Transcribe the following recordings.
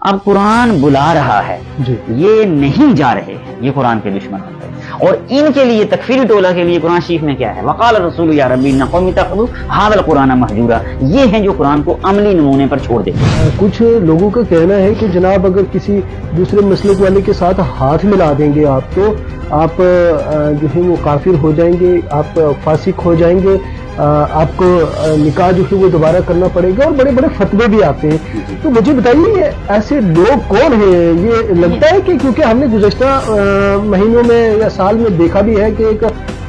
اب قرآن بلا رہا ہے جی یہ نہیں جا رہے ہیں، یہ قرآن کے دشمن بن گئے، اور ان کے لیے تکفیری ٹولہ کے لیے قرآن شریف میں کیا ہے؟ وقال الرسول یا ربی ان قوم اتخذوا ھذا القرآن مہجورا، یہ ہیں جو قرآن کو عملی نمونے پر چھوڑ دیتے ہیں۔ کچھ لوگوں کا کہنا ہے کہ جناب اگر کسی دوسرے مسلک والے کے ساتھ ہاتھ ملا دیں گے آپ تو آپ جو ہے وہ کافر ہو جائیں گے، آپ فاسق ہو جائیں گے، آپ کو نکاح جو ہے وہ دوبارہ کرنا پڑے گا، اور بڑے بڑے فتوے بھی آتے ہیں۔ تو مجھے بتائیے ایسے لوگ کون ہیں؟ یہ لگتا ہے کہ کیونکہ ہم نے گزشتہ مہینوں میں یا سال میں دیکھا بھی ہے کہ ایک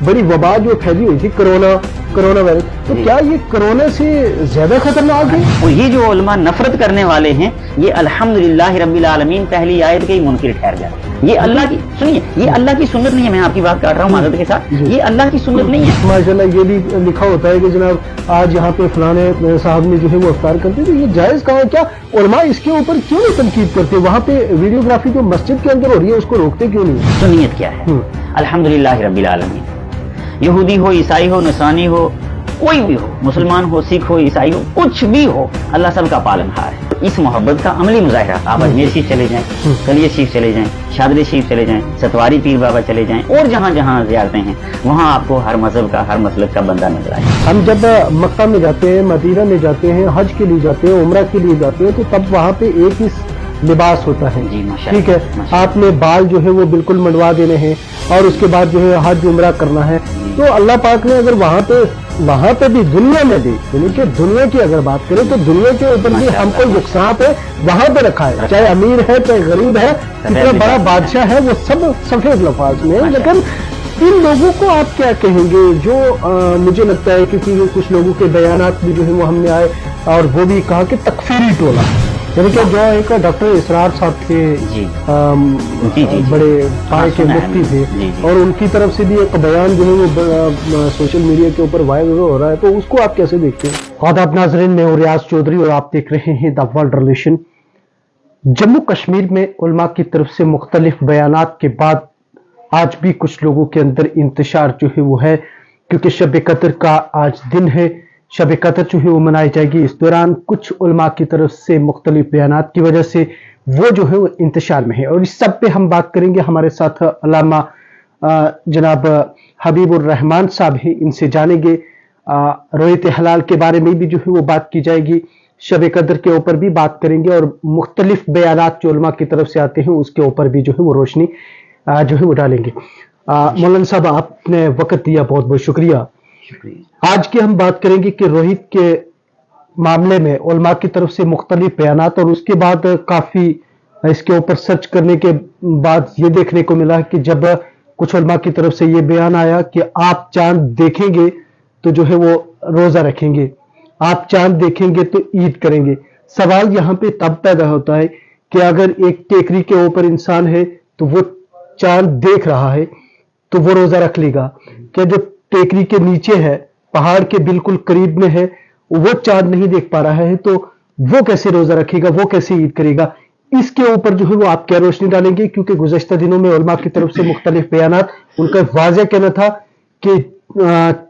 بڑی وبا جو پھیلی ہوئی تھی کرونا وائرس، تو کیا یہ کرونا سے زیادہ خطرناک ہے؟ اور یہ جو علماء نفرت کرنے والے ہیں یہ الحمدللہ رب العالمین پہلی آیت کے ہی منکر ٹھہر گئے۔ یہ اللہ کی سنیے، یہ اللہ کی سنت نہیں ہے، میں آپ کی بات کاٹ رہا ہوں معذرت کے ساتھ، یہ اللہ کی سنت نہیں ہے۔ ماشاءاللہ یہ بھی لکھا ہوتا ہے کہ جناب آج یہاں پہ فلانے صاحب نے جو ہے وہ افطار کرتے تو یہ جائز کہاں ہے؟ کیا علماء اس کے اوپر کیوں نہیں تنقید کرتے؟ وہاں پہ ویڈیوگرافی جو مسجد کے اندر ہو رہی ہے اس کو روکتے کیوں نہیں؟ سنیت کیا ہے؟ الحمدللہ رب العالمین، یہودی ہو، عیسائی ہو، نصرانی ہو، کوئی بھی ہو، مسلمان ہو، سکھ ہو، عیسائی ہو، کچھ بھی ہو، اللہ سب کا پالن ہار ہے۔ اس محبت کا عملی مظاہرہ آپ اجمیر شریف چلے جائیں، کلیہ شریف چلے جائیں، شادری شریف چلے جائیں، ستواری پیر بابا چلے جائیں، اور جہاں جہاں زیارتیں ہیں وہاں آپ کو ہر مذہب کا، ہر مسلک کا بندہ نظر آئے۔ ہم جب مکہ میں جاتے ہیں، مدینہ میں جاتے ہیں، حج کے لیے جاتے ہیں، عمرہ کے لیے جاتے ہیں، تو تب وہاں پہ ایک ہی لباس ہوتا ہے، جی ماشاءاللہ، ٹھیک ہے؟ آپ نے بال جو ہے وہ بالکل منڈوا دینے ہیں اور اس کے بعد جو ہے حج عمرہ کرنا ہے۔ تو اللہ پاک نے اگر وہاں پہ بھی دنیا میں بھی، یعنی کہ دنیا کی اگر بات کریں تو دنیا کے اوپر بھی ہم کو یکساں پہ وہاں پہ رکھا ہے، چاہے امیر ہے چاہے غریب ہے، کتنا بڑا بادشاہ ہے، وہ سب سفید لفاظ میں ہے۔ لیکن ان لوگوں کو آپ کیا کہیں گے جو مجھے لگتا ہے کیونکہ کچھ لوگوں کے بیانات بھی جو ہے وہ ہم نے آئے اور وہ بھی کہا کہ تکفیری ٹولہ، یعنی کہ جو ایک ڈاکٹر اسرار صاحب تھے، بڑے پائے کے مفتی تھے، اور ان کی طرف سے بھی ایک بیان جو ہے وہ سوشل میڈیا کے اوپر وائرل ہو رہا ہے، تو اس کو آپ کیسے دیکھتے ہیں؟ آداب ناظرین، میں ہوں ریاض چودھری اور آپ دیکھ رہے ہیں دی ورلڈ ریلیشن۔ جموں کشمیر میں علماء کی طرف سے مختلف بیانات کے بعد آج بھی کچھ لوگوں کے اندر انتشار جو ہے وہ ہے، کیونکہ شب قدر کا آج دن ہے، شب قدر جو ہے وہ منائی جائے گی۔ اس دوران کچھ علماء کی طرف سے مختلف بیانات کی وجہ سے وہ جو ہے وہ انتشار میں ہے، اور اس سب پہ ہم بات کریں گے۔ ہمارے ساتھ علامہ جناب حبیب الرحمان صاحب ہیں، ان سے جانیں گے رویت حلال کے بارے میں بھی جو ہے وہ بات کی جائے گی، شب قدر کے اوپر بھی بات کریں گے، اور مختلف بیانات جو علماء کی طرف سے آتے ہیں اس کے اوپر بھی جو ہے وہ روشنی جو ہے وہ ڈالیں گے۔ مولانا صاحب آپ نے وقت دیا، بہت بہت شکریہ۔ آج کی ہم بات کریں گے کہ روہت کے معاملے میں علماء کی طرف سے مختلف بیانات، اور اس کے بعد کافی اس کے اوپر سرچ کرنے کے بعد یہ دیکھنے کو ملا کہ جب کچھ علماء کی طرف سے یہ بیان آیا کہ آپ چاند دیکھیں گے تو جو ہے وہ روزہ رکھیں گے، آپ چاند دیکھیں گے تو عید کریں گے۔ سوال یہاں پہ تب پیدا ہوتا ہے کہ اگر ایک ٹیکری کے اوپر انسان ہے تو وہ چاند دیکھ رہا ہے تو وہ روزہ رکھ لے گا، کہ جو ٹیکری کے نیچے ہے، پہاڑ کے بالکل قریب میں ہے، وہ چاند نہیں دیکھ پا رہا ہے تو وہ کیسے روزہ رکھے گا، وہ کیسے عید کرے گا؟ اس کے اوپر جو ہے وہ آپ کیا روشنی ڈالیں گے؟ کیونکہ گزشتہ دنوں میں علماء کی طرف سے مختلف بیانات، ان کا واضح کہنا تھا کہ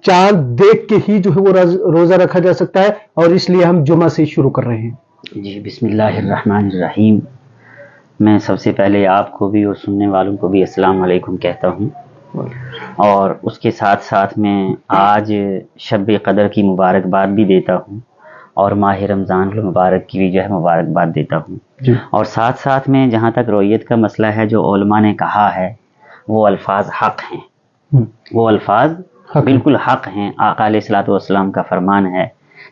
چاند دیکھ کے ہی جو ہے وہ روزہ رکھا جا سکتا ہے، اور اس لیے ہم جمعہ سے شروع کر رہے ہیں۔ جی بسم اللہ الرحمن الرحیم۔ میں سب سے پہلے آپ کو بھی اور سننے والوں کو بھی السلام علیکم کہتا ہوں، اور اس کے ساتھ ساتھ میں آج شب قدر کی مبارکباد بھی دیتا ہوں، اور ماہ رمضان المبارک کی بھی جو ہے مبارکباد دیتا ہوں۔ اور ساتھ ساتھ میں جہاں تک رویت کا مسئلہ ہے، جو علماء نے کہا ہے وہ الفاظ حق ہیں، وہ الفاظ بالکل حق ہیں۔ آقا علیہ الصلوۃ والسلام کا فرمان ہے،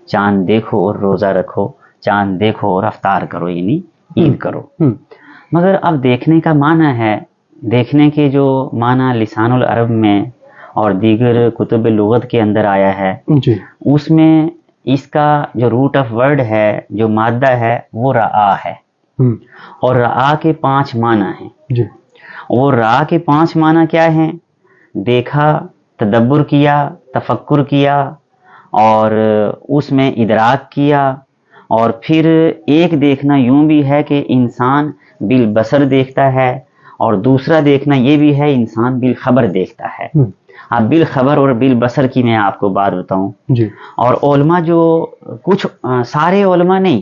چاند دیکھو اور روزہ رکھو، چاند دیکھو اور افطار کرو، یعنی عید کرو۔ مگر اب دیکھنے کا معنی ہے، دیکھنے کے جو معنی لسان العرب میں اور دیگر کتب لغت کے اندر آیا ہے، اس میں اس کا جو روٹ آف ورڈ ہے، جو مادہ ہے، وہ رعا ہے، اور رعا کے 5 معنی ہیں۔ اور رعا کے 5 معنی کیا ہیں؟ دیکھا، تدبر کیا، تفکر کیا، اور اس میں ادراک کیا، اور پھر ایک دیکھنا یوں بھی ہے کہ انسان بالبصر دیکھتا ہے، اور دوسرا دیکھنا یہ بھی ہے انسان بالخبر دیکھتا ہے۔ اب بالخبر اور بالبصر کی میں آپ کو بات بتاؤں، اور علماء جو کچھ سارے علماء نہیں،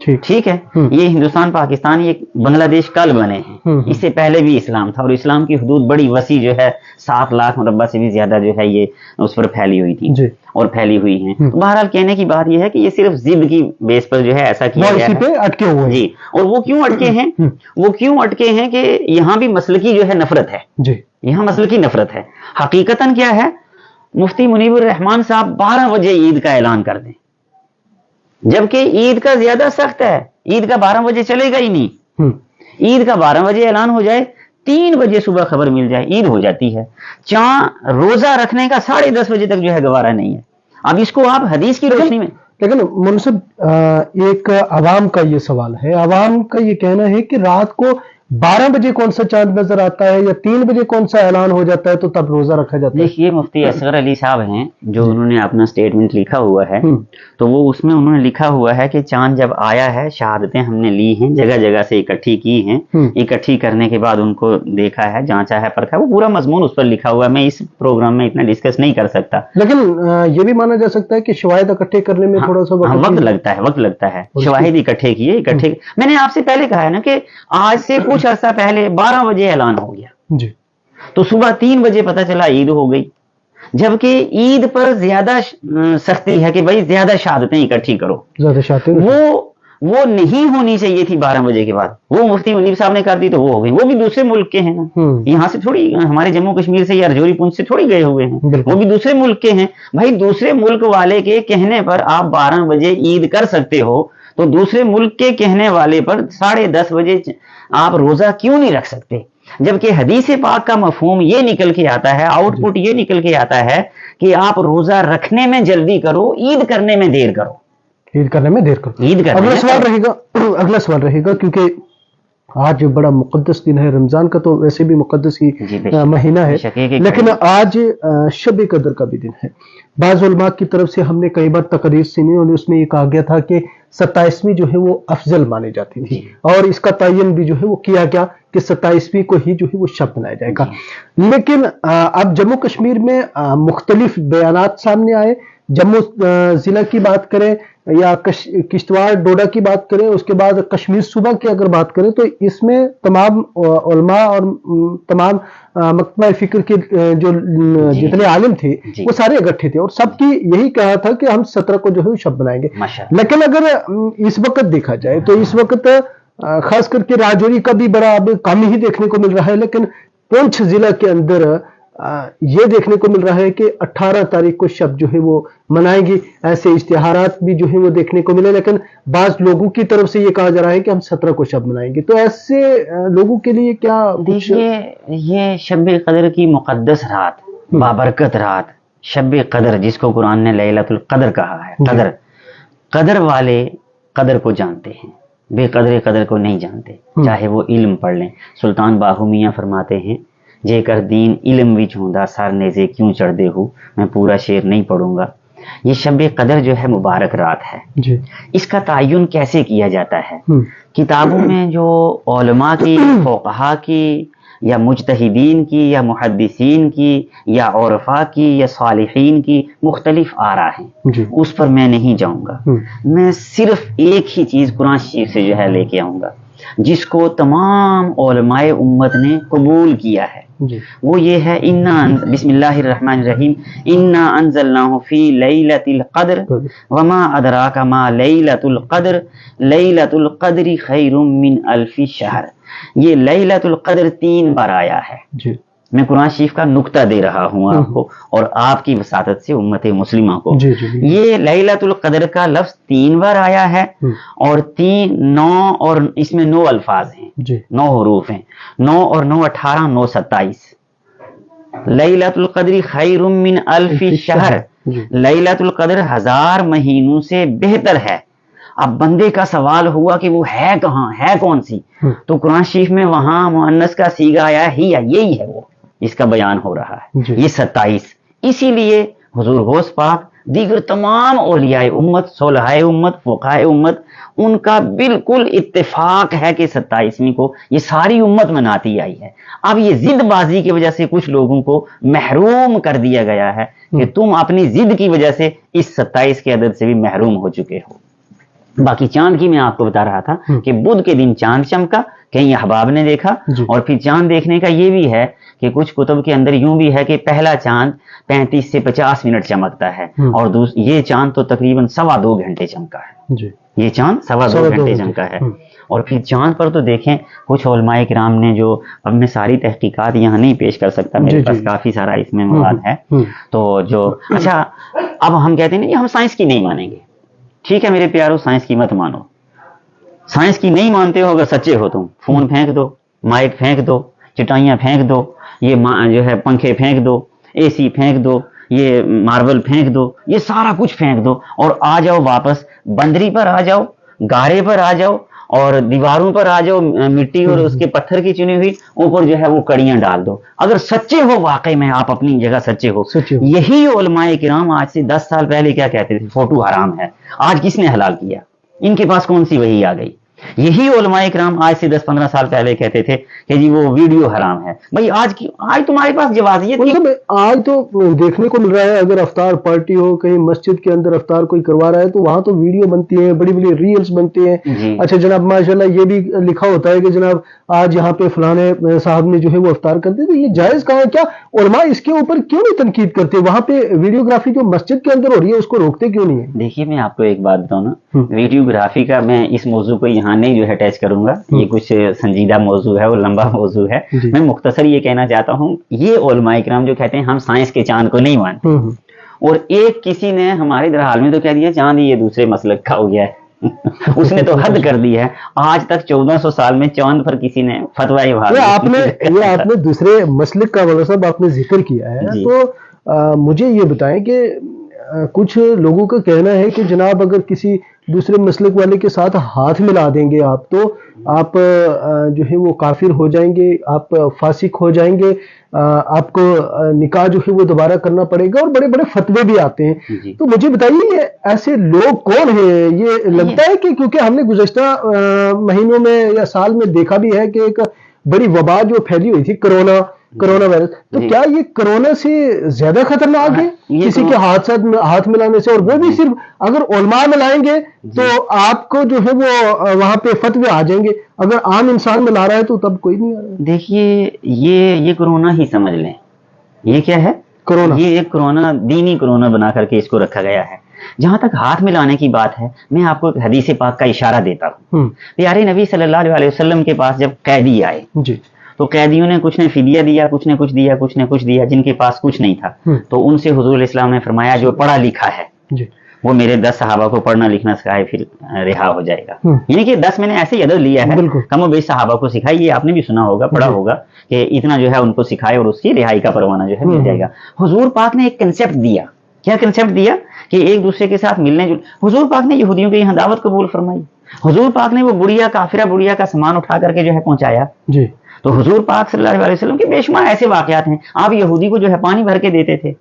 ٹھیک ہے، یہ ہندوستان پاکستان یہ بنگلہ دیش کل بنے ہیں، اس سے پہلے بھی اسلام تھا اور اسلام کی حدود بڑی وسیع جو ہے 7 لاکھ مربع سے بھی زیادہ جو ہے یہ اس پر پھیلی ہوئی تھی اور پھیلی ہوئی ہیں. تو بہرحال کہنے کی بات یہ ہے کہ یہ صرف ضد کی بیس پر جو ہے ایسا کیا گیا ہے اٹکے ہوئے جی. اور وہ کیوں اٹکے ہیں؟ وہ کیوں اٹکے ہیں کہ یہاں بھی مسلکی جو ہے نفرت ہے جی، یہاں مسلکی نفرت ہے. حقیقتاً کیا ہے، مفتی منیب الرحمان صاحب 12 بجے عید کا اعلان کر دیں، جبکہ عید کا زیادہ سخت ہے، عید کا 12 بجے چلے گا ہی نہیں. عید کا 12 بجے اعلان ہو جائے، 3 بجے صبح خبر مل جائے، عید ہو جاتی ہے. چاند روزہ رکھنے کا 10:30 بجے تک جو ہے گوارا نہیں ہے. اب اس کو آپ حدیث کی روشنی میں، لیکن منصب ایک عوام کا یہ سوال ہے، عوام کا یہ کہنا ہے کہ رات کو 12 بجے کون سا چاند نظر آتا ہے یا 3 بجے کون سا اعلان ہو جاتا ہے تو تب روزہ رکھا جاتا ہے. دیکھیے مفتی اصغر علی صاحب ہیں جو انہوں نے اپنا سٹیٹمنٹ لکھا ہوا ہے، تو وہ اس میں انہوں نے لکھا ہوا ہے کہ چاند جب آیا ہے، شہادتیں ہم نے لی ہیں، جگہ جگہ سے اکٹھی کی ہیں، اکٹھی کرنے کے بعد ان کو دیکھا ہے، جانچا ہے، پرکھا ہے. وہ پورا مضمون اس پر لکھا ہوا ہے، میں اس پروگرام میں اتنا ڈسکس نہیں کر سکتا. لیکن یہ بھی مانا جا سکتا ہے کہ شواہد اکٹھے کرنے میں تھوڑا سا وقت لگتا ہے. شواہد اکٹھے کیے، میں نے آپ سے پہلے کہا ہے نا کہ آج سے کچھ عرصہ پہلے 12 بجے اعلان ہو گیا جی، تو صبح 3 بجے پتہ چلا عید ہو گئی. جبکہ عید پر زیادہ سختی ہے کہ بھائی زیادہ شہادتیں اکٹھی کرو، زیادہ شہادتیں وہ نہیں ہونی چاہیے تھی 12 بجے کے بعد. وہ مفتی منیب صاحب نے کر دی تو وہ ہو گئی. وہ بھی دوسرے ملک کے ہیں نا، یہاں سے تھوڑی، ہمارے جموں کشمیر سے یا رجوری پونچھ سے تھوڑی گئے ہوئے ہیں، وہ بھی دوسرے ملک کے ہیں. بھائی دوسرے ملک والے کے کہنے پر آپ 12 بجے عید کر سکتے ہو، تو دوسرے ملک کے کہنے والے پر 10:30 بجے آپ روزہ کیوں نہیں رکھ سکتے؟ جبکہ حدیث پاک کا مفہوم یہ نکل کے آتا ہے، آؤٹ پٹ یہ نکل کے آتا ہے کہ آپ روزہ رکھنے میں جلدی کرو، عید کرنے میں دیر کرو. اگلا سوال رہے گا کیونکہ آج بڑا مقدس دن ہے، رمضان کا تو ویسے بھی مقدس ہی مہینہ ہے، لیکن آج شب قدر کا بھی دن ہے. بعض علماء کی طرف سے ہم نے کئی بار تقریر سنی اور اس میں یہ کہا گیا تھا کہ 27ویں جو ہے وہ افضل مانی جاتی تھی، اور اس کا تعین بھی جو ہے وہ کیا گیا کہ 27ویں کو ہی جو ہے وہ شب بنایا جائے گا. لیکن اب جموں کشمیر میں مختلف بیانات سامنے آئے. جموں ضلع کی بات کریں یا کشتواڑ ڈوڈا کی بات کریں، اس کے بعد کشمیر صوبہ کی اگر بات کریں، تو اس میں تمام علماء اور تمام مکتبہ فکر کے جو جتنے عالم تھے وہ سارے اکٹھے تھے اور سب کی یہی کہا تھا کہ ہم 17 کو جو ہے شب بنائیں گے. لیکن اگر اس وقت دیکھا جائے تو اس وقت خاص کر کے راجوری کا بھی بڑا اب کام ہی دیکھنے کو مل رہا ہے، لیکن پونچھ ضلع کے اندر یہ دیکھنے کو مل رہا ہے کہ 18 تاریخ کو شب جو ہے وہ منائیں گی. ایسے اشتہارات بھی جو ہے وہ دیکھنے کو ملے، لیکن بعض لوگوں کی طرف سے یہ کہا جا رہا ہے کہ ہم 17 کو شب منائیں گے. تو ایسے لوگوں کے لیے کیا یہ شب قدر کی مقدس رات، بابرکت رات، شب قدر جس کو قرآن نے لیلۃ القدر کہا ہے، قدر والے قدر کو جانتے ہیں، بے قدر قدر کو نہیں جانتے، چاہے وہ علم پڑھ لیں. سلطان باہو میاں فرماتے ہیں، جے کر دین علم وچ ہوندا سر نیزے کیوں چڑھ دے ہو. میں پورا شعر نہیں پڑھوں گا. یہ شب قدر جو ہے مبارک رات ہے جی. اس کا تعین کیسے کیا جاتا ہے؟ کتابوں میں جو علماء کی، فقہا کی یا مجتہدین کی یا محدثین کی یا عرفاء کی یا صالحین کی مختلف آراء ہیں جی. اس پر میں نہیں جاؤں گا. میں صرف ایک ہی چیز قرآن شریف سے جو ہے لے کے آؤں گا جس کو تمام علماء امت نے قبول کیا ہے جی. وہ یہ ہے بسم اللہ الرحمن الرحیم، انا انزلناہ فی لیلۃ القدر وما ادراک ما لیلۃ القدر لیلۃ القدر خیر من الف شہر. یہ لیلۃ القدر 3 بار آیا ہے جی. میں قرآن شریف کا نقطہ دے رہا ہوں آپ کو اور آپ کی وساطت سے امت مسلمہ کو جی. یہ لیلۃ القدر کا لفظ 3 بار آیا ہے اور 9 اور اس میں 9 الفاظ ہیں جی. 9 حروف ہیں. 9 اور 9 18، 9 27. لیلۃ القدر خیر من الف شہر. لیلۃ القدر 1000 مہینوں سے بہتر ہے. اب بندے کا سوال ہوا کہ وہ ہے کہاں، ہے کون سی؟ تو قرآن شریف میں وہاں مؤنث کا صیغہ آیا ہے، یہی ہے وہ، اس کا بیان ہو رہا ہے یہ 27. اسی لیے حضور غوث پاک، دیگر تمام اولیاء امت، صلحاء امت، فقہاء امت، ان کا بالکل اتفاق ہے کہ 27ویں کو یہ ساری امت مناتی آئی ہے. اب یہ ضد بازی کی وجہ سے کچھ لوگوں کو محروم کر دیا گیا ہے کہ تم اپنی ضد کی وجہ سے اس 27 کے عدد سے بھی محروم ہو چکے ہو. باقی چاند کی میں آپ کو بتا رہا تھا کہ بدھ کے دن چاند چمکا، کہیں احباب نے دیکھا، اور پھر چاند دیکھنے کا یہ بھی ہے کہ کچھ کتب کے اندر یوں بھی ہے کہ پہلا چاند 35 سے 50 منٹ چمکتا ہے، اور یہ چاند تو تقریباً 2.25 گھنٹے چمکا ہے، یہ چاند 2.25 گھنٹے چمکا ہے۔ اور پھر چاند پر تو دیکھیں کچھ علماء کرام نے، جو اب میں ساری تحقیقات یہاں نہیں پیش کر سکتا، میرے پاس کافی سارا اس میں مواد ہے، تو جو اچھا اب ہم کہتے ہیں نا کہ ہم سائنس کی نہیں مانیں گے، ٹھیک ہے میرے پیارو، سائنس کی مت مانو، سائنس کی نہیں مانتے ہو، اگر سچے ہو تم فون پھینک دو، مائک پھینک دو، چٹائیاں پھینک دو، یہ جو ہے پنکھے پھینک دو، اے سی پھینک دو، یہ ماربل پھینک دو، یہ سارا کچھ پھینک دو، اور آ جاؤ واپس بندری پر آ جاؤ، گارے پر آ جاؤ، اور دیواروں پر آ جاؤ، مٹی اور اس کے پتھر کی چنی ہوئی، اوپر جو ہے وہ کڑیاں ڈال دو۔ اگر سچے ہو واقعی میں، آپ اپنی جگہ سچے ہو، یہی علماء کرام آج سے 10 سال پہلے کیا کہتے تھے؟ فوٹو حرام ہے۔ آج کس نے حلال کیا؟ ان کے پاس کون سی وحی آ گئی؟ یہی علماء کرام آج سے 10-15 سال پہلے کہتے تھے کہ جی وہ ویڈیو حرام ہے۔ بھائی آج تمہارے پاس جوازیت ہے، آج تو دیکھنے کو مل رہا ہے، اگر افطار پارٹی ہو کہیں مسجد کے اندر، افطار کوئی کروا رہا ہے تو وہاں تو ویڈیو بنتی ہیں، بڑی بڑی ریلز بنتی ہیں۔ اچھا جناب ماشاءاللہ یہ بھی لکھا ہوتا ہے کہ جناب آج یہاں پہ فلانے صاحب نے جو ہے وہ افطار کر دی، تو یہ جائز کہاں ہے؟ کیا علماء اس کے اوپر کیوں نہیں تنقید کرتے؟ وہاں پہ ویڈیوگرافی جو مسجد کے اندر ہو رہی ہے اس کو روکتے کیوں نہیں ہے؟ دیکھیے میں آپ کو ایک بات بتاؤں نا، ویڈیوگرافی کا میں اس موضوع کو یہاں نہیں جو ہے ٹچ کروں گا، یہ کچھ سنجیدہ موضوع ہے اور لمبا موضوع ہے۔ میں مختصر یہ کہنا چاہتا ہوں، یہ علماء کرام جو کہتے ہیں ہم سائنس کے چاند کو نہیں مانتے، اور ایک کسی نے ہمارے درحال میں تو کہہ دیا چاند یہ دوسرے مسلک کا ہو گیا ہے، اس نے تو حد کر دی ہے۔ آج تک 1400 سال میں چاند پر کسی نے فتوی یہ آپ نے دوسرے مسلک کا مولانا صاحب آپ نے ذکر کیا ہے، تو مجھے یہ بتائیں کہ کچھ لوگوں کا کہنا ہے کہ جناب اگر کسی دوسرے مسلک والے کے ساتھ ہاتھ ملا دیں گے آپ، تو آپ جو ہے وہ کافر ہو جائیں گے، آپ فاسق ہو جائیں گے، آپ کو نکاح جو ہے وہ دوبارہ کرنا پڑے گا، اور بڑے بڑے فتوے بھی آتے ہیں۔ تو مجھے بتائیے یہ ایسے لوگ کون ہیں؟ یہ لگتا ہے کہ کیونکہ ہم نے گزشتہ مہینوں میں یا سال میں دیکھا بھی ہے کہ ایک بڑی وبا جو پھیلی ہوئی تھی، کرونا وائرس، تو کیا یہ کرونا سے زیادہ خطرناک ہے کسی کے ہاتھ ملانے سے؟ اور وہ بھی صرف اگر علماء ملائیں گے تو آپ کو جو ہے وہ وہاں پہ فتوے آ جائیں گے، اگر عام انسان ملا رہا ہے تو تب کوئی نہیں آ رہا ہے۔ دیکھیے یہ کرونا ہی سمجھ لیں، یہ کیا ہے؟ کرونا، یہ ایک کرونا دینی کرونا بنا کر کے اس کو رکھا گیا ہے۔ جہاں تک ہاتھ ملانے کی بات ہے، میں آپ کو ایک حدیث پاک کا اشارہ دیتا ہوں۔ پیارے نبی صلی اللہ علیہ وسلم کے پاس جب قیدی آئے تو قیدیوں نے کچھ نے فدیہ دیا، کچھ نے کچھ دیا، کچھ نے کچھ دیا، جن کے پاس کچھ نہیں تھا تو ان سے حضور اسلام نے فرمایا جو پڑھا لکھا ہے وہ میرے 10 صحابہ کو پڑھنا لکھنا سکھائے پھر رہا ہو جائے گا۔ یعنی کہ 10 میں نے ایسے ہی عدد لیا ہے، کم و بیش صحابہ کو سکھائی، یہ آپ نے بھی سنا ہوگا، پڑھا ہوگا کہ اتنا جو ہے ان کو سکھائے اور اس کی رہائی کا پروانہ جو ہے مل جائے گا۔ حضور پاک نے ایک کنسیپٹ دیا، کیا کنسیپٹ دیا؟ کہ ایک دوسرے کے ساتھ ملنے حضور پاک نے یہودیوں کے یہاں دعوت قبول فرمائی، حضور پاک نے وہ بڑھیا کافرہ بڑھیا کا سامان اٹھا کر کے جو ہے پہنچایا۔ تو حضور پاک صلی اللہ علیہ وسلم کے بے شمار ایسے واقعات ہیں، آپ یہودی کو جو ہے پانی بھر کے دیتے تھے،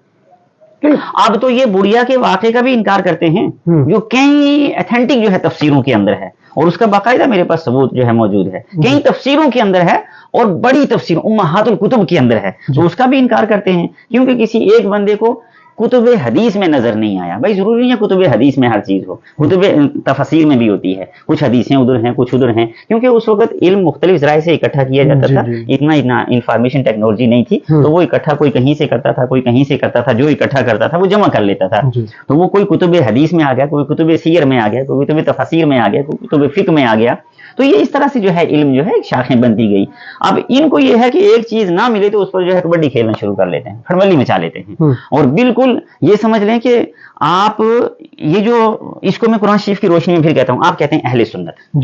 اب تو یہ بڑھیا کے واقعے کا بھی انکار کرتے ہیں جو کئی ایتھینٹک جو ہے تفسیروں کے اندر ہے، اور اس کا باقاعدہ میرے پاس ثبوت جو ہے موجود ہے، کئی تفسیروں کے اندر ہے اور بڑی تفسیر امہات الکتب کے اندر ہے، تو اس کا بھی انکار کرتے ہیں کیونکہ کسی ایک بندے کو کتب حدیث میں نظر نہیں آیا۔ بھائی ضروری نہیں ہے کتب حدیث میں ہر چیز ہو، کتب تفسیر میں بھی ہوتی ہے، کچھ حدیثیں ادھر ہیں کچھ ادھر ہیں، کیونکہ اس وقت علم مختلف ذرائع سے اکٹھا کیا جاتا تھا، اتنا انفارمیشن ٹیکنالوجی نہیں تھی، تو وہ اکٹھا کوئی کہیں سے کرتا تھا، کوئی کہیں سے کرتا تھا، جو اکٹھا کرتا تھا وہ جمع کر لیتا تھا، تو وہ کوئی کتب حدیث میں آ گیا، کوئی کتب سیر میں آ گیا، کوئی کتب تفسیر میں آ گیا، کوئی کتب فقہ میں آ گیا، تو یہ اس طرح سے جو ہے علم جو ہے ایک شاخیں بنتی گئی۔ اب ان کو یہ ہے کہ ایک چیز نہ ملے تو اس پر جو ہے کبڈی کھیلنا شروع کر لیتے ہیں، کھڑبلی مچا لیتے ہیں، اور بالکل یہ سمجھ لیں کہ آپ یہ جو اس کو میں قرآن شریف کی روشنی میں پھر کہتا ہوں، آپ کہتے ہیں اہل سنت،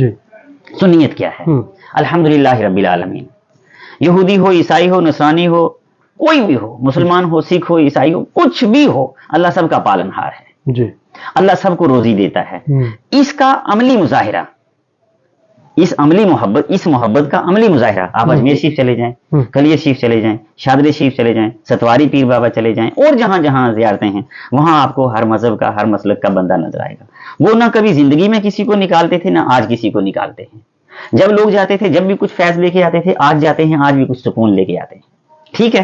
سنیت کیا ہے؟ الحمدللہ رب العالمین، یہودی ہو، عیسائی ہو، نصرانی ہو، کوئی بھی ہو، مسلمان ہو، سکھ ہو، عیسائی ہو، کچھ بھی ہو، اللہ سب کا پالنہار ہے، اللہ سب کو روزی دیتا ہے۔ اس کا عملی مظاہرہ، اس محبت کا عملی مظاہرہ آپ اجمیر شریف چلے جائیں، کلیہ شریف چلے جائیں، شادری شریف چلے جائیں، ستواری پیر بابا چلے جائیں، اور جہاں جہاں زیارتیں ہیں وہاں آپ کو ہر مذہب کا ہر مسلک کا بندہ نظر آئے گا۔ وہ نہ کبھی زندگی میں کسی کو نکالتے تھے، نہ آج کسی کو نکالتے ہیں۔ جب لوگ جاتے تھے جب بھی کچھ فیض لے کے آتے تھے، آج جاتے ہیں آج بھی کچھ سکون لے کے آتے ہیں، ٹھیک ہے؟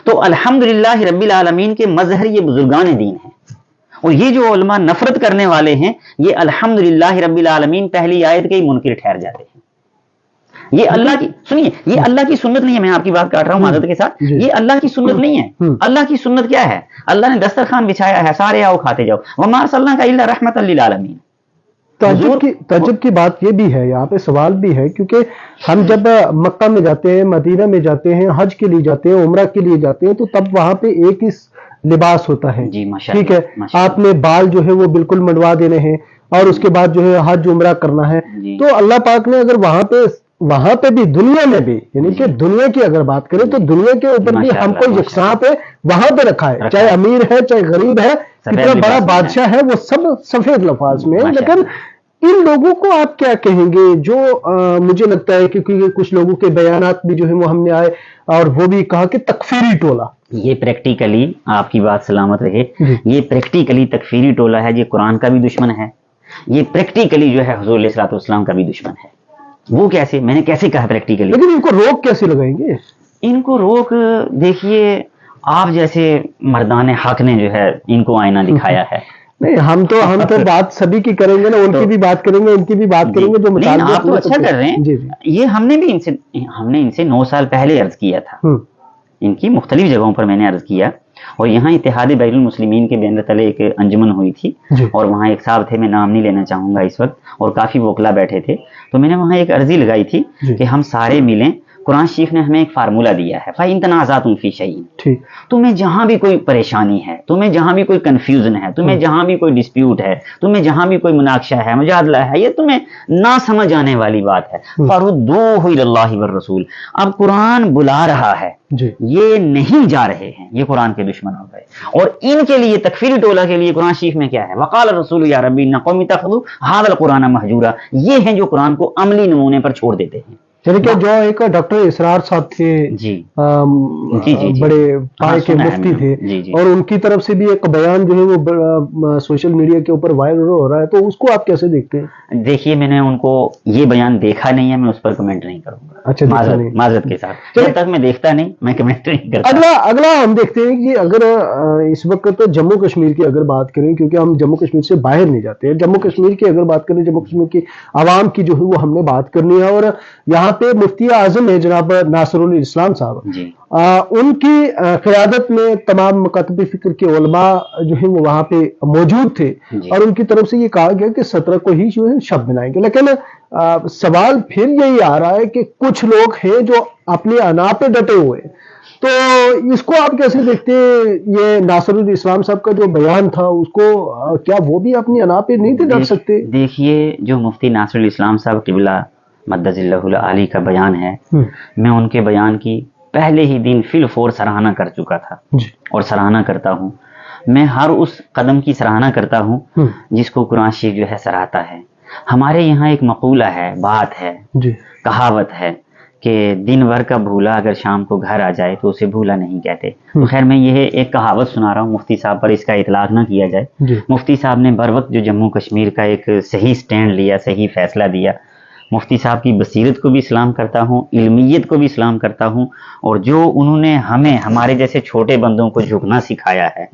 تو الحمدللہ رب العالمین کے مظہر یہ بزرگان دین ہیں، اور یہ جو علماء نفرت کرنے والے ہیں یہ الحمدللہ رب العالمین پہلی آیت کے ہی منکر ٹھہر جاتے ہیں. یہ اللہ کی سنیے، یہ اللہ کی سنت نہیں ہے. میں آپ کی بات کاٹ رہا ہوں معذرت کے ساتھ. یہ اللہ کی سنت نہیں ہے. اللہ کی سنت کیا ہے؟ اللہ نے دسترخوان بچھایا ہے، سارے آؤ کھاتے جاؤ. وما ارسلناک الا رحمۃ للعالمین. تعجب کی بات یہ بھی ہے، یہاں پہ سوال بھی ہے، کیونکہ ہم جب مکہ میں جاتے ہیں، مدینہ میں جاتے ہیں، حج کے لیے جاتے ہیں، عمرہ کے لیے جاتے ہیں، تو تب وہاں پہ ایک ہی لباس ہوتا ہے. ٹھیک ہے، آپ نے بال جو ہے وہ بالکل منڈوا دینے ہیں اور اس کے بعد جو ہے حج عمرہ کرنا ہے. تو اللہ پاک نے اگر وہاں پہ بھی دنیا میں بھی، یعنی کہ دنیا کی اگر بات کریں تو دنیا کے اوپر بھی ہم کو یکساں پہ وہاں پہ رکھا ہے، چاہے امیر ہے چاہے غریب ہے، کتنا بڑا بادشاہ ہے، وہ سب سفید لفاظ میں. لیکن ان لوگوں کو آپ کیا کہیں گے جو مجھے لگتا ہے کیونکہ کچھ لوگوں کے بیانات بھی جو ہے وہ ہم نے آئے اور وہ بھی کہا کہ تکفیری ٹولہ. یہ پریکٹیکلی آپ کی بات سلامت رہے، یہ پریکٹیکلی تکفیری ٹولہ ہے. یہ قرآن کا بھی دشمن ہے، یہ پریکٹیکلی جو ہے حضور علیہ الصلوۃ والسلام کا بھی دشمن ہے. وہ کیسے؟ میں نے کیسے کہا پریکٹیکلی؟ لیکن ان کو روک کیسے لگائیں گے؟ ان کو روک دیکھیے، آپ جیسے مردان حق نے جو ہے ان کو آئینہ دکھایا ہے. نہیں، ہم تو بات سبھی کی کریں گے نا، ان کی بھی بات کریں گے، ان کی بھی بات کریں گے جو مطالبہ. آپ تو اچھا کر رہے ہیں. یہ ہم نے ان سے 9 سال پہلے عرض کیا تھا. ان کی مختلف جگہوں پر میں نے عرض کیا، اور یہاں اتحاد بین المسلمین کے بین تلے ایک انجمن ہوئی تھی، اور وہاں ایک صاحب تھے، میں نام نہیں لینا چاہوں گا اس وقت، اور کافی وکلا بیٹھے تھے. تو میں نے وہاں ایک عرضی لگائی تھی کہ ہم سارے ملیں. قرآن شریف نے ہمیں ایک فارمولہ دیا ہے، فَإِن تَنَازَعْتُمْ فِي شَيْءٍ. تمہیں جہاں بھی کوئی پریشانی ہے، تمہیں جہاں بھی کوئی کنفیوژن ہے، تمہیں جہاں بھی کوئی ڈسپیوٹ ہے، تمہیں جہاں بھی کوئی مناقشہ ہے، مجادلہ ہے، یہ تمہیں نہ سمجھ آنے والی بات ہے، فَرُدُّوهُ إِلَى اللَّهِ وَالرَّسُولِ. اب قرآن بلا رہا ہے، یہ نہیں جا رہے ہیں، یہ قرآن کے دشمن ہو گئے. اور ان کے لیے تکفیری ٹولہ کے لیے قرآن شریف میں کیا ہے؟ وقال الرسول یا ربی ان قوم اتخذوا هذا القرآن مہجورا. یہ ہیں جو قرآن کو عملی نمونے پر چھوڑ دیتے ہیں. یعنی کہ جو ایک ڈاکٹر اسرار صاحب تھے، بڑے پائے کے مفتی تھے، اور ان کی طرف سے بھی ایک بیان جو ہے وہ سوشل میڈیا کے اوپر وائرل ہو رہا ہے، تو اس کو آپ کیسے دیکھتے ہیں؟ دیکھیے، میں نے ان کو یہ بیان دیکھا نہیں ہے، میں اس پر کمنٹ نہیں کروں گا. اچھا، معذرت کے ساتھ، جب تک میں دیکھتا نہیں میں کمنٹ نہیں کرتا. اگلا ہم دیکھتے ہیں کہ اگر اس وقت جموں کشمیر کی اگر بات کریں، کیونکہ ہم جموں کشمیر سے باہر نہیں جاتے ہیں، جموں کشمیر کی اگر بات کریں، جموں کشمیر کی عوام کی جو ہے وہ ہم نے بات کرنی ہے. اور یہاں پہ مفتی اعظم ہے جناب ناصر الاسلام صاحب، ان کی قیادت میں تمام مکاتب فکر کے علماء جو ہیں وہ وہاں پہ موجود تھے، اور ان کی طرف سے یہ کہا گیا کہ 17 کو ہی جو ہے شب منائیں گے. لیکن سوال پھر یہی آ رہا ہے کہ کچھ لوگ ہیں جو اپنے انا پہ ڈٹے ہوئے ہیں. تو اس کو آپ کیسے دیکھتے ہیں؟ یہ ناصر الاسلام صاحب کا جو بیان تھا، اس کو کیا وہ بھی اپنی انا پہ نہیں تھے ڈٹ سکتے؟ دیکھیے، جو مفتی ناصر الاسلام صاحب قبلہ مدد اللہ العالی کا بیان ہے، میں ان کے بیان کی پہلے ہی دن فی الفور سراہنا کر چکا تھا، اور سراہنا کرتا ہوں. میں ہر اس قدم کی سراہنا کرتا ہوں جس کو قرآن شریف جو ہے سراہتا ہے. ہمارے یہاں ایک مقولہ ہے، بات ہے، کہاوت ہے کہ دن بھر کا بھولا اگر شام کو گھر آ جائے تو اسے بھولا نہیں کہتے. تو خیر، میں یہ ایک کہاوت سنا رہا ہوں مفتی صاحب پر، اس کا اطلاق نہ کیا جائے. مفتی صاحب نے بر وقت جو جموں کشمیر کا ایک صحیح سٹینڈ لیا، صحیح فیصلہ دیا. مفتی صاحب کی بصیرت کو بھی سلام کرتا ہوں، علمیت کو بھی سلام کرتا ہوں، اور جو انہوں نے ہمیں ہمارے جیسے چھوٹے بندوں کو جھکنا سکھایا ہے،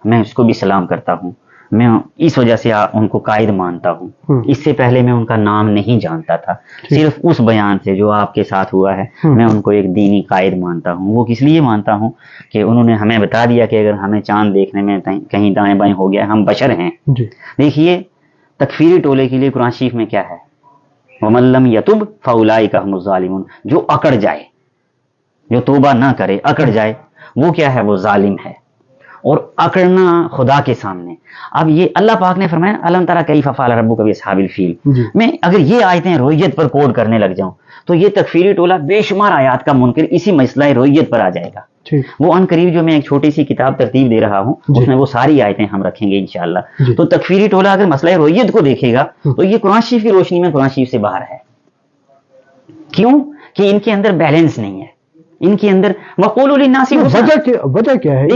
میں اس کو بھی سلام کرتا ہوں. میں اس وجہ سے ان کو قائد مانتا ہوں. اس سے پہلے میں ان کا نام نہیں جانتا تھا، صرف اس بیان سے جو آپ کے ساتھ ہوا ہے میں ان کو ایک دینی قائد مانتا ہوں. وہ کس لیے مانتا ہوں کہ انہوں نے ہمیں بتا دیا کہ اگر ہمیں چاند دیکھنے میں کہیں دائیں بائیں ہو گیا، ہم بشر ہیں. دیکھیے، تکفیری ٹولے کے لیے قرآن شریف میں کیا ہے؟ وَمَن لَّمْ يَتُبْ فَأُولَٰئِكَ هُمُ الظَّالِمُونَ. جو اکڑ جائے، جو توبہ نہ کرے، اکڑ جائے، وہ کیا ہے؟ وہ ظالم ہے. اور اکڑنا خدا کے سامنے. اب یہ اللہ پاک نے فرمایا الم تری کیف فعل ربک باصحاب الفیل. میں اگر یہ آیتیں رویت پر کوڈ کرنے لگ جاؤں تو یہ تکفیری ٹولہ بے شمار آیات کا منکر اسی مسئلہ رویت پر آ جائے گا. وہ ان قریب جو میں ایک چھوٹی سی کتاب ترتیب دے رہا ہوں، اس میں وہ ساری آیتیں ہم رکھیں گے انشاءاللہ. تو تکفیری ٹولہ اگر مسئلہ رویت کو دیکھے گا تو یہ قرآن شریف کی روشنی میں قرآن شریف سے باہر ہے. کیوں؟ کہ ان کے اندر بیلنس نہیں ہے، ان کے اندر وقولوا للناس وجہ کیا ہے؟ وجہ کیا ہے؟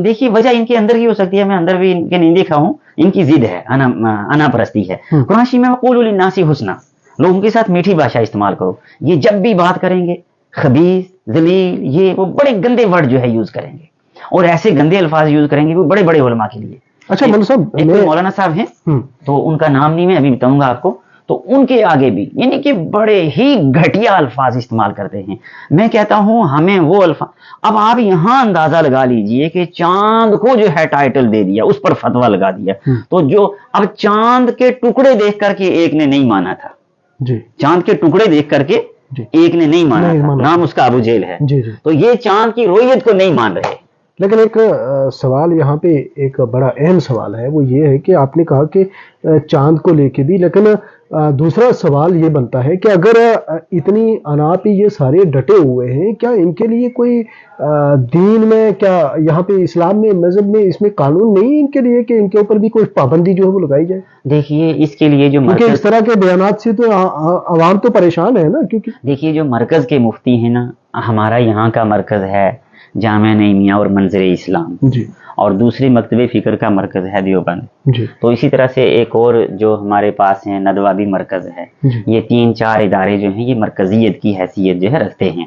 دیکھیے، وجہ ان کے اندر ہی ہو سکتی ہے، میں اندر بھی ان کے نہیں دیکھا ہوں. ان کی ضد ہے، انا پرستی ہے. قرآن شریف میں وقولوا للناس حسنا، لوگوں کے ساتھ میٹھی بھاشا استعمال کرو. یہ جب بھی بات کریں گے خبیث، ذلیل، یہ وہ بڑے گندے ورڈ جو ہے یوز کریں گے. اور ایسے گندے الفاظ یوز کریں گے وہ بڑے بڑے علماء کے لیے. اچھا مولانا صاحب، ایک مولانا صاحب ہیں تو ان کا نام نہیں میں ابھی بتاؤں گا آپ کو, تو ان کے آگے بھی یعنی کہ بڑے ہی گھٹیا الفاظ استعمال کرتے ہیں. میں کہتا ہوں ہمیں وہ الفاظ, اب آپ یہاں اندازہ لگا لیجئے کہ چاند کو جو ہے ٹائٹل دے دیا, اس پر فتویٰ لگا دیا, تو جو اب چاند کے ٹکڑے دیکھ کر کے ایک نے نہیں مانا تھا, چاند کے ٹکڑے دیکھ کر کے ایک نے نہیں مانا تھا, نام اس کا ابو جہل ہے, تو یہ چاند کی رویت کو نہیں مان رہے. لیکن ایک سوال یہاں پہ ایک بڑا اہم سوال ہے, وہ یہ ہے کہ آپ نے کہا کہ چاند کو لے کے بھی, لیکن دوسرا سوال یہ بنتا ہے کہ اگر اتنی انا پہ یہ سارے ڈٹے ہوئے ہیں, کیا ان کے لیے کوئی دین میں, کیا یہاں پہ اسلام میں, مذہب میں اس میں قانون نہیں ان کے لیے کہ ان کے اوپر بھی کوئی پابندی جو ہے وہ لگائی جائے؟ دیکھیے اس کے لیے جو کیونکہ اس طرح کے بیانات سے تو عوام تو پریشان ہے نا. کیونکہ دیکھیے جو مرکز کے مفتی ہیں نا, ہمارا یہاں کا مرکز ہے جامعہ نعیمیہ اور منظر اسلام, اور دوسری مکتب فکر کا مرکز ہے دیوبند, تو اسی طرح سے ایک اور جو ہمارے پاس ہیں ندوہ بھی مرکز ہے. یہ 3-4 ادارے جو ہیں یہ مرکزیت کی حیثیت جو ہے رکھتے ہیں.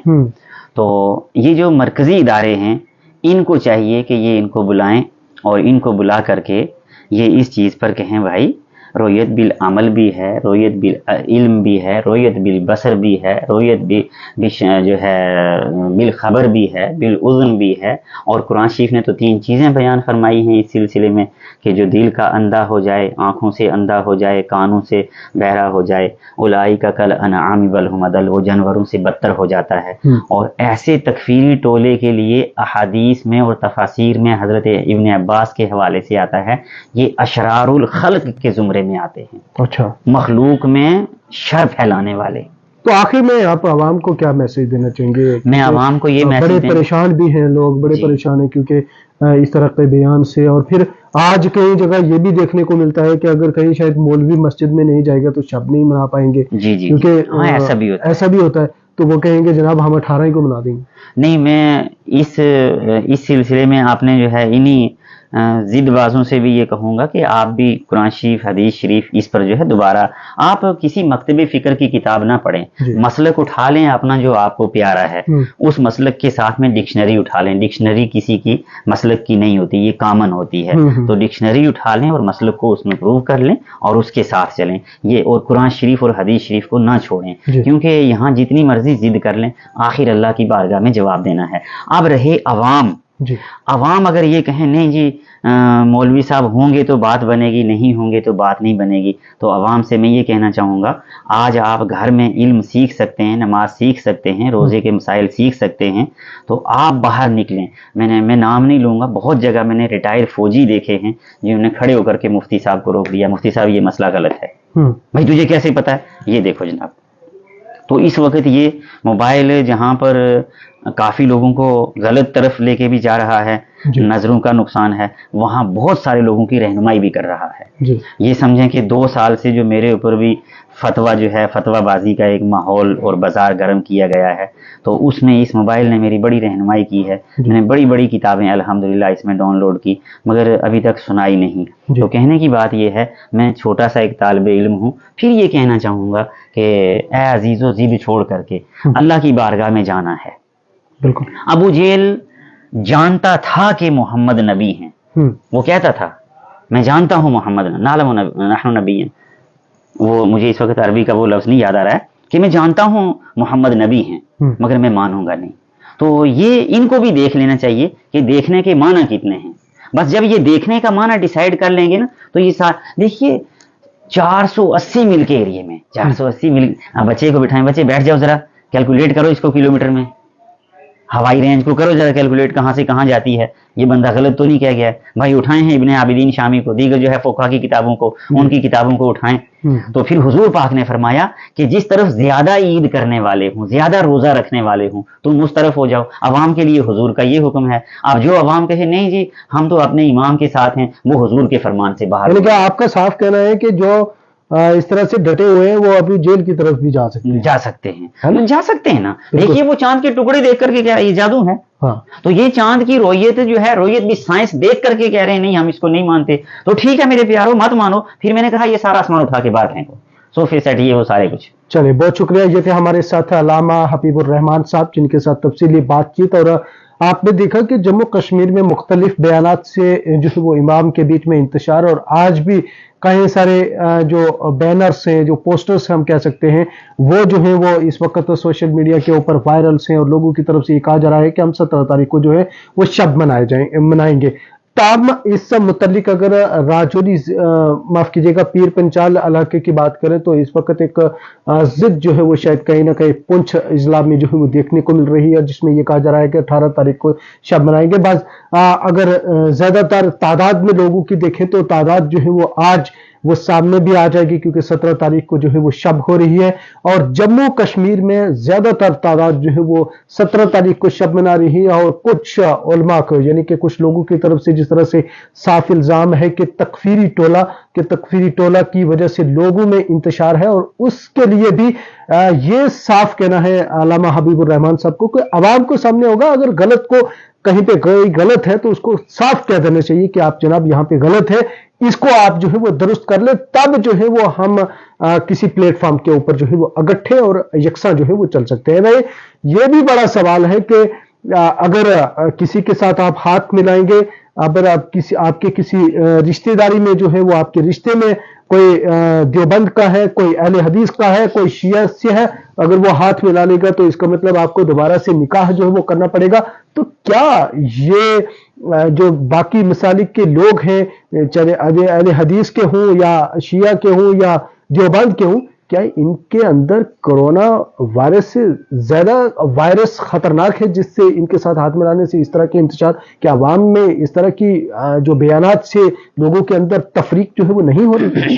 تو یہ جو مرکزی ادارے ہیں ان کو چاہیے کہ یہ ان کو بلائیں اور ان کو بلا کر کے یہ اس چیز پر کہیں بھائی رویت بالعمل بھی ہے, رویت بالعلم بھی ہے, رویت بالبصر بھی ہے, رویت جو ہے بالخبر بھی ہے, بالاذن بھی ہے. اور قرآن شریف نے تو 3 چیزیں بیان فرمائی ہیں اس سلسلے میں کہ جو دل کا اندھا ہو جائے, آنکھوں سے اندھا ہو جائے, کانوں سے بہرا ہو جائے, اولئک کالانعام بل ھم اضل, وہ جانوروں سے بدتر ہو جاتا ہے. اور ایسے تکفیری ٹولے کے لیے احادیث میں اور تفاسیر میں حضرت ابن عباس کے حوالے سے آتا ہے یہ اشرار الخلق کے زمرے میں آتے ہیں. اچھا, مخلوق میں شر پھیلانے والے. تو آخر میں آپ عوام کو کیا میسج دینا چاہیں گے؟ میں عوام کو یہ میسج بڑے پریشان بھی ہیں لوگ, بڑے پریشان ہیں کیونکہ اس طرح کے بیان سے, اور پھر آج کئی جگہ یہ بھی دیکھنے کو ملتا ہے کہ اگر کہیں شاید مولوی مسجد میں نہیں جائے گا تو شب نہیں منا پائیں گے. کیونکہ ایسا بھی ہوتا ہے, تو وہ کہیں گے جناب ہم 18 کو منا دیں گے. نہیں, میں اس سلسلے میں آپ نے جو ہے انہی ضد بازوں سے بھی یہ کہوں گا کہ آپ بھی قرآن شریف, حدیث شریف اس پر جو ہے دوبارہ آپ کسی مکتب فکر کی کتاب نہ پڑھیں, مسلک اٹھا لیں اپنا جو آپ کو پیارا ہے, اس مسلک کے ساتھ میں ڈکشنری اٹھا لیں. ڈکشنری کسی کی مسلک کی نہیں ہوتی, یہ کامن ہوتی ہے, تو ڈکشنری اٹھا لیں اور مسلک کو اس میں پروو کر لیں اور اس کے ساتھ چلیں. یہ اور قرآن شریف اور حدیث شریف کو نہ چھوڑیں, کیونکہ یہاں جتنی مرضی ضد کر لیں آخر اللہ کی بارگاہ میں جواب دینا ہے. اب رہے عوام اگر یہ کہیں نہیں جی مولوی صاحب ہوں گے تو بات بنے گی, نہیں ہوں گے تو بات نہیں بنے گی, تو عوام سے میں یہ کہنا چاہوں گا آج آپ گھر میں علم سیکھ سکتے ہیں, نماز سیکھ سکتے ہیں, روزے کے مسائل سیکھ سکتے ہیں, تو آپ باہر نکلیں. میں نام نہیں لوں گا, بہت جگہ میں نے ریٹائر فوجی دیکھے ہیں جنہوں نے کھڑے ہو کر کے مفتی صاحب کو روک دیا, مفتی صاحب یہ مسئلہ غلط ہے. بھائی تجھے کیسے پتا ہے؟ یہ دیکھو جناب. تو اس وقت یہ موبائل جہاں پر کافی لوگوں کو غلط طرف لے کے بھی جا رہا ہے, نظروں کا نقصان ہے, وہاں بہت سارے لوگوں کی رہنمائی بھی کر رہا ہے. یہ سمجھیں کہ 2 سال سے جو میرے اوپر بھی فتویٰ جو ہے, فتویٰ بازی کا ایک ماحول اور بازار گرم کیا گیا ہے, تو اس میں اس موبائل نے میری بڑی رہنمائی کی ہے. میں نے بڑی کتابیں الحمدللہ اس میں ڈاؤن لوڈ کی, مگر ابھی تک سنائی نہیں. تو کہنے کی بات یہ ہے, میں چھوٹا سا ایک طالب علم ہوں. پھر یہ کہنا چاہوں گا کہ اے عزیزو ضد چھوڑ کر کے اللہ کی بارگاہ میں جانا ہے. بالکل. ابو جہل جانتا تھا کہ محمد نبی ہیں, وہ کہتا تھا میں جانتا ہوں محمد نعلم نحن نبی ہیں, وہ مجھے اس وقت عربی کا وہ لفظ نہیں یاد آ رہا ہے کہ میں جانتا ہوں محمد نبی ہیں مگر میں مانوں گا نہیں. تو یہ ان کو بھی دیکھ لینا چاہیے کہ دیکھنے کے معنی کتنے ہیں. بس جب یہ دیکھنے کا معنی ڈیسائیڈ کر لیں گے نا, تو یہ دیکھیے 480 میل کے ایریے میں 480 میل, بچے کو بٹھائیں, بچے بیٹھ جاؤ ذرا کیلکولیٹ کرو اس کو کلومیٹر میں, ہوائی رینج کو کرو ذرا کیلکولیٹ کہاں سے کہاں جاتی ہے. یہ بندہ غلط تو نہیں کہہ گیا ہے بھائی؟ اٹھائے ہیں ابن عابدین شامی کو, دیگر جو ہے فقہ کی کتابوں کو, ان کی کتابوں کو اٹھائیں. تو پھر حضور پاک نے فرمایا کہ جس طرف زیادہ عید کرنے والے ہوں, زیادہ روزہ رکھنے والے ہوں, تم اس طرف ہو جاؤ. عوام کے لیے حضور کا یہ حکم ہے. اب جو عوام کہے نہیں جی ہم تو اپنے امام کے ساتھ ہیں, وہ حضور کے فرمان سے باہر. یعنی کہ آپ کا صاف کہنا ہے کہ جو اس طرح سے ڈٹے ہوئے ہیں وہ ابھی جیل کی طرف بھی جا سکتے ہیں نا. دیکھیے وہ چاند کے ٹکڑے دیکھ کر کے کیا یہ جادو ہے؟ تو یہ چاند کی رویت جو ہے, رویت بھی سائنس دیکھ کر کے کہہ رہے ہیں نہیں ہم اس کو نہیں مانتے. تو ٹھیک ہے میرے پیارو, مت مانو. پھر میں نے کہا یہ سارا آسمان اٹھا کے باہر پھینکو, صوفے سیٹ یہ وہ سارے کچھ. چلے بہت شکریہ. یہ تھے ہمارے ساتھ علامہ حبیب الرحمان صاحب جن کے ساتھ تفصیلی بات چیت, اور آپ نے دیکھا کہ جموں کشمیر میں مختلف بیانات سے جو ہے وہ امام کے بیچ میں انتشار، اور آج بھی کئی سارے جو بینرز ہیں، جو پوسٹرز ہم کہہ سکتے ہیں، وہ جو ہیں وہ اس وقت سوشل میڈیا کے اوپر وائرلس ہیں، اور لوگوں کی طرف سے یہ کہا جا رہا ہے کہ ہم 17 تاریخ کو جو ہے وہ شب منائیں گے۔ تاہم اس سے متعلق اگر راجوری معاف کیجیے گا پیر پنچال علاقے کی بات کریں تو اس وقت ایک ضد جو ہے وہ شاید کہیں نہ کہیں پنچ اضلاع میں جو ہے وہ دیکھنے کو مل رہی ہے، جس میں یہ کہا جا رہا ہے کہ 18 تاریخ کو شب منائیں گے۔ بعض اگر زیادہ تر تعداد میں لوگوں کی دیکھیں تو تعداد جو ہے وہ آج وہ سامنے بھی آ جائے گی، کیونکہ 17 تاریخ کو جو ہے وہ شب ہو رہی ہے، اور جموں کشمیر میں زیادہ تر تعداد جو ہے وہ 17 تاریخ کو شب منا رہی ہے۔ اور کچھ علماء کو، یعنی کہ کچھ لوگوں کی طرف سے جس طرح سے صاف الزام ہے کہ تکفیری ٹولہ کی وجہ سے لوگوں میں انتشار ہے، اور اس کے لیے بھی یہ صاف کہنا ہے علامہ حبیب الرحمان صاحب کو کہ عوام کو سامنے ہوگا، اگر غلط کو کہیں پہ کوئی غلط ہے تو اس کو صاف کہہ دینا چاہیے کہ آپ جناب یہاں پہ غلط ہے، اس کو آپ جو ہے وہ درست کر لیں، تب جو ہے وہ ہم کسی پلیٹ فارم کے اوپر جو ہے وہ اکٹھے اور یکساں جو ہے وہ چل سکتے ہیں۔ یہ بھی بڑا سوال ہے کہ اگر کسی کے ساتھ آپ ہاتھ ملائیں گے، اگر آپ کے کسی رشتہ داری میں جو ہے وہ آپ کے رشتے میں کوئی دیوبند کا ہے، کوئی اہل حدیث کا ہے، کوئی شیعہ سے ہے، اگر وہ ہاتھ ملا لے گا تو اس کا مطلب آپ کو دوبارہ سے نکاح جو ہے وہ کرنا پڑے گا۔ تو کیا یہ جو باقی مسالک کے لوگ ہیں، چاہے اہل حدیث کے ہوں یا شیعہ کے ہوں یا دیوبند کے ہوں، کیا ان کے اندر کرونا وائرس سے زیادہ وائرس خطرناک ہے جس سے ان کے ساتھ ہاتھ ملانے سے اس طرح کے انتشار، کہ عوام میں اس طرح کی جو بیانات سے لوگوں کے اندر تفریق جو ہے وہ نہیں ہو رہی؟